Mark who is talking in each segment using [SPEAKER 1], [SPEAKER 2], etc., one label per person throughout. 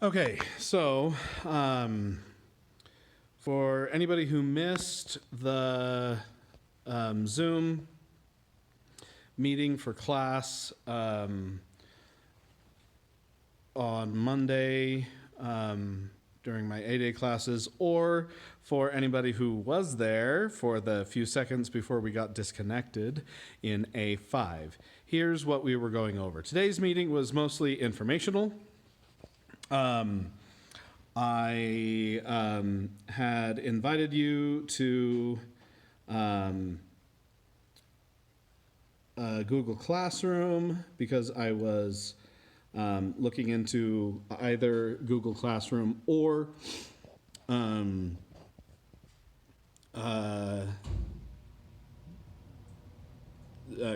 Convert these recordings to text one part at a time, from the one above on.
[SPEAKER 1] Okay, so for anybody who missed the Zoom meeting for class on Monday during my A-Day classes, or for anybody who was there for the few seconds before we got disconnected in A5, here's what we were going over. Today's meeting was mostly informational. I had invited you to Google Classroom because I was looking into either Google Classroom or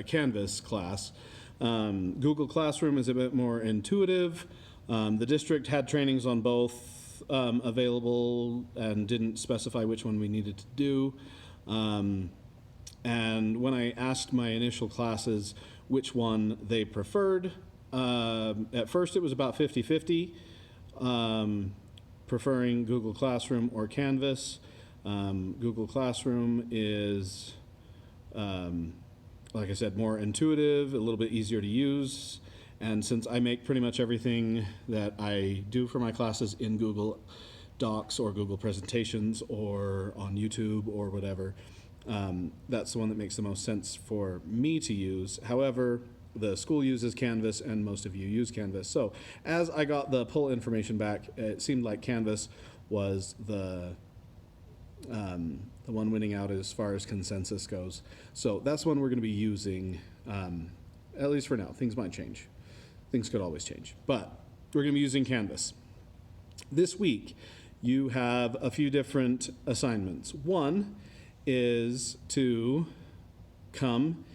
[SPEAKER 1] Canvas class. Google Classroom is a bit more intuitive. The district had trainings on both available and didn't specify which one we needed to do. And when I asked my initial classes which one they preferred, at first it was about 50-50, preferring Google Classroom or Canvas. Google Classroom is, like I said, more intuitive, a little bit easier to use. And since I make pretty much everything that I do for my classes in Google Docs or Google Presentations or on YouTube or whatever, that's the one that makes the most sense for me to use. However, the school uses Canvas and most of you use Canvas. So as I got the poll information back, it seemed like Canvas was the one winning out as far as consensus goes. So that's one we're going to be using, at least for now. Things might change. Things could always change. But we're going to be using Canvas. This week, you have a few different assignments. One is to come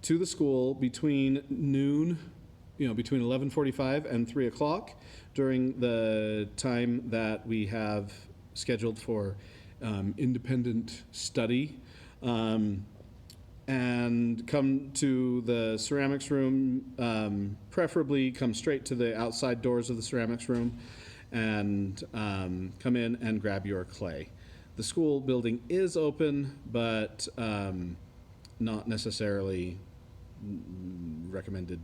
[SPEAKER 1] to the school between noon, between 11:45 and 3 o'clock during the time that we have scheduled for independent study, and come to the ceramics room, preferably come straight to the outside doors of the ceramics room and come in and grab your clay. The school building is open, but not necessarily recommended.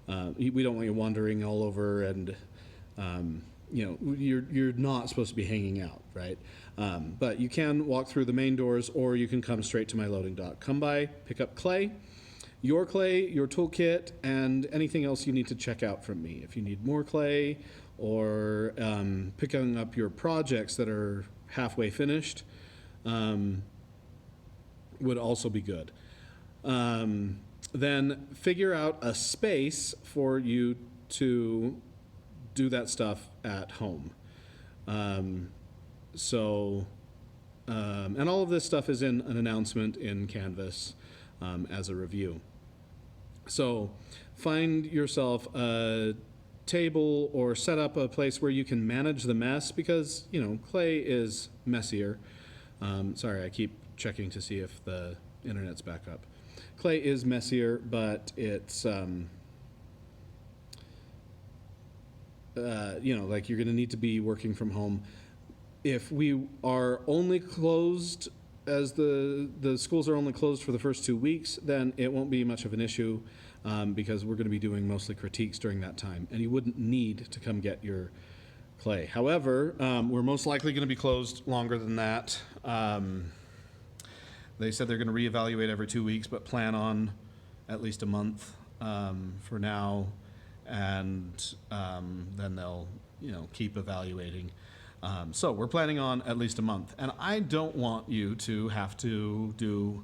[SPEAKER 1] We don't want you wandering all over and you're not supposed to be hanging out, right? But you can walk through the main doors, or you can come straight to my loading dock. Come by, pick up clay, your toolkit, and anything else you need to check out from me. If you need more clay, or picking up your projects that are halfway finished, would also be good. Then figure out a space for you to do that stuff at home. And all of this stuff is in an announcement in Canvas as a review. So find yourself a table or set up a place where you can manage the mess, because, clay is messier. Sorry, I keep checking to see if the internet's back up. Clay is messier, but it's, like you're going to need to be working from home. If we are only closed, as the schools are only closed for the first 2 weeks, then it won't be much of an issue, because we're going to be doing mostly critiques during that time, and you wouldn't need to come get your clay. However, we're most likely going to be closed longer than that. They said they're going to reevaluate every 2 weeks, but plan on at least a month for now, and then they'll keep evaluating. So we're planning on at least a month, and I don't want you to have to do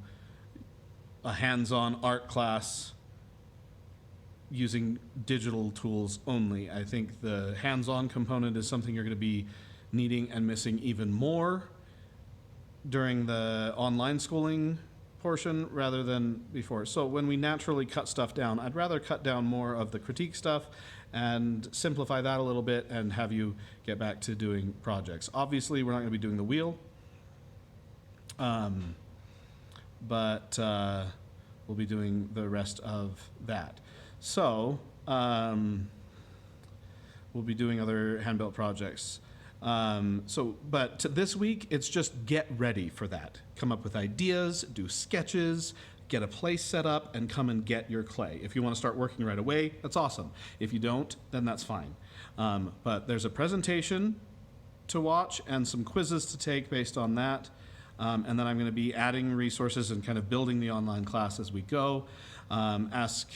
[SPEAKER 1] a hands-on art class using digital tools only. I think the hands-on component is something you're going to be needing and missing even more during the online schooling portion rather than before. So when we naturally cut stuff down, I'd rather cut down more of the critique stuff and simplify that a little bit and have you get back to doing projects. Obviously, we're not going to be doing the wheel, but we'll be doing the rest of that. So we'll be doing other hand-built projects. But this week, it's just get ready for that. Come up with ideas, do sketches, get a place set up, and come and get your clay. If you want to start working right away, that's awesome. If you don't, then that's fine. But there's a presentation to watch and some quizzes to take based on that. And then I'm going to be adding resources and kind of building the online class as we go. Ask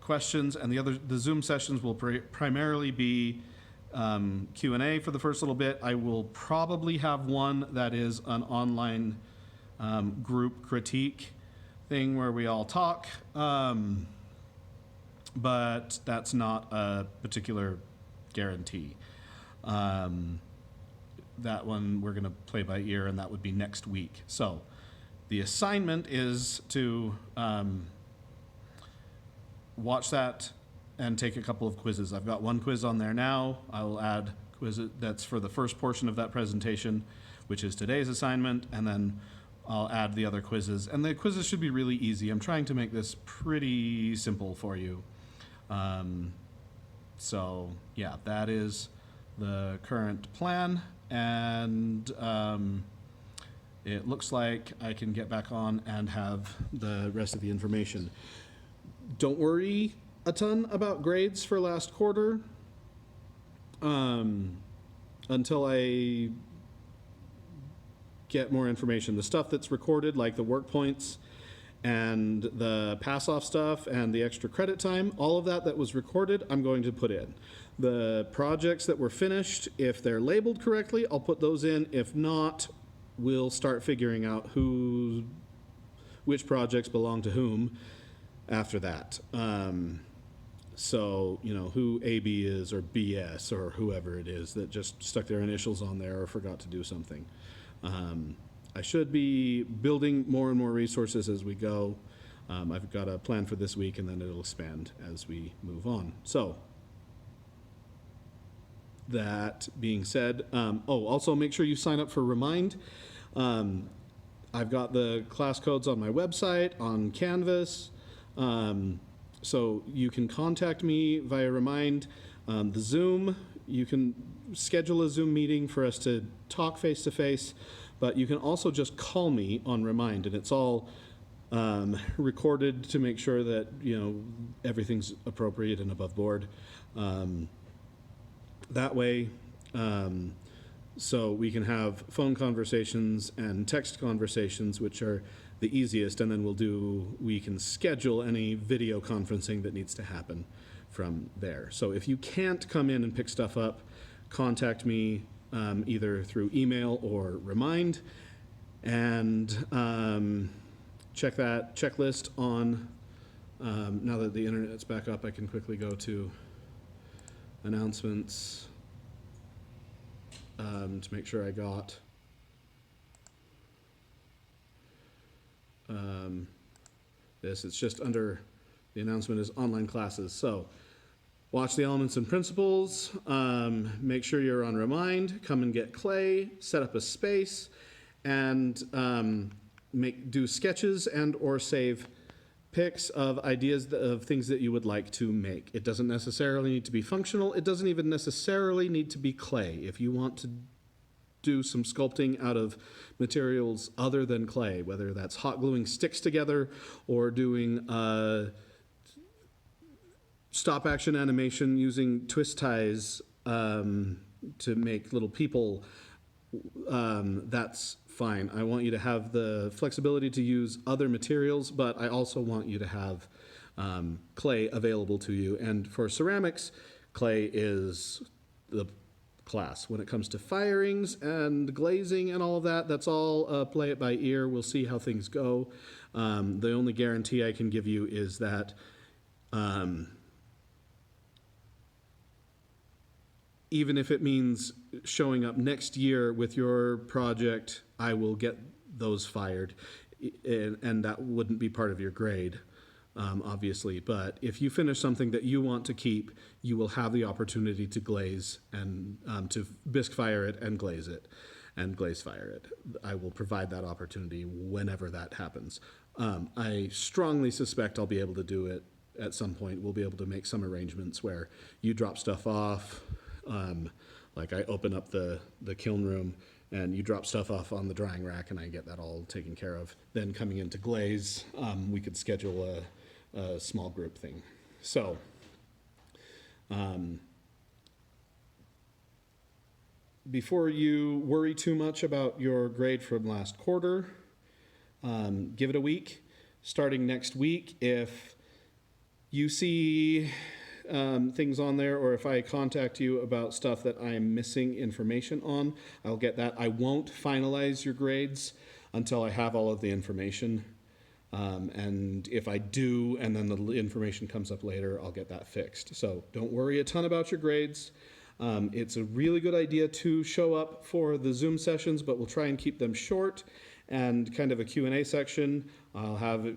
[SPEAKER 1] questions, and the Zoom sessions will primarily be Q&A for the first little bit. I will probably have one that is an online group critique thing where we all talk, but that's not a particular guarantee. That one we're going to play by ear, and that would be next week. So the assignment is to watch that and take a couple of quizzes. I've got one quiz on there now. I will add quiz that's for the first portion of that presentation, which is today's assignment, and then I'll add the other quizzes. And the quizzes should be really easy. I'm trying to make this pretty simple for you. So yeah, that is the current plan. And it looks like I can get back on and have the rest of the information. Don't worry a ton about grades for last quarter until I get more information. The stuff that's recorded, like the work points and the pass-off stuff and the extra credit time, all of that was recorded, I'm going to put in. The projects that were finished, if they're labeled correctly, I'll put those in. If not, we'll start figuring out which projects belong to whom after that. So, who AB is or BS or whoever it is that just stuck their initials on there or forgot to do something. I should be building more and more resources as we go. I've got a plan for this week, and then it'll expand as we move on. So, that being said, also make sure you sign up for Remind. I've got the class codes on my website, on Canvas. So you can contact me via Remind. The Zoom, you can schedule a Zoom meeting for us to talk face-to-face, but you can also just call me on Remind, and it's all recorded to make sure that, everything's appropriate and above board. That way, so we can have phone conversations and text conversations, which are the easiest, and then we can schedule any video conferencing that needs to happen from there. So if you can't come in and pick stuff up, contact me either through email or Remind, and check that checklist on. Now that the internet's back up, I can quickly go to announcements to make sure I got this. It's just under the announcement is online classes. So watch the elements and principles, make sure you're on Remind, come and get clay, set up a space, and do sketches and or save pics of ideas of things that you would like to make. It doesn't necessarily need to be functional. It doesn't even necessarily need to be clay. If you want to do some sculpting out of materials other than clay, whether that's hot gluing sticks together or doing stop action animation using twist ties to make little people, that's fine. I want you to have the flexibility to use other materials, but I also want you to have clay available to you. And for ceramics, clay is the class. When it comes to firings and glazing and all of that, that's all play it by ear. We'll see how things go. The only guarantee I can give you is that even if it means showing up next year with your project, I will get those fired, and that wouldn't be part of your grade, obviously. But if you finish something that you want to keep, you will have the opportunity to glaze and to bisque fire it and glaze fire it. I will provide that opportunity whenever that happens. I strongly suspect I'll be able to do it at some point. We'll be able to make some arrangements where you drop stuff off, Like I open up the kiln room and you drop stuff off on the drying rack and I get that all taken care of. Then coming into glaze, we could schedule a small group thing. So, before you worry too much about your grade from last quarter, give it a week. Starting next week, if you see things on there, or if I contact you about stuff that I'm missing information on, I'll get that. I won't finalize your grades until I have all of the information. And if I do, and then the information comes up later, I'll get that fixed. So don't worry a ton about your grades. It's a really good idea to show up for the Zoom sessions, but we'll try and keep them short and kind of a Q&A section.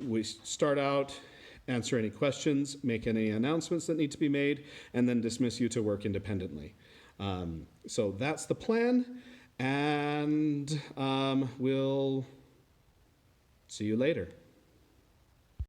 [SPEAKER 1] We start out, answer any questions, make any announcements that need to be made, and then dismiss you to work independently. So that's the plan, and we'll see you later.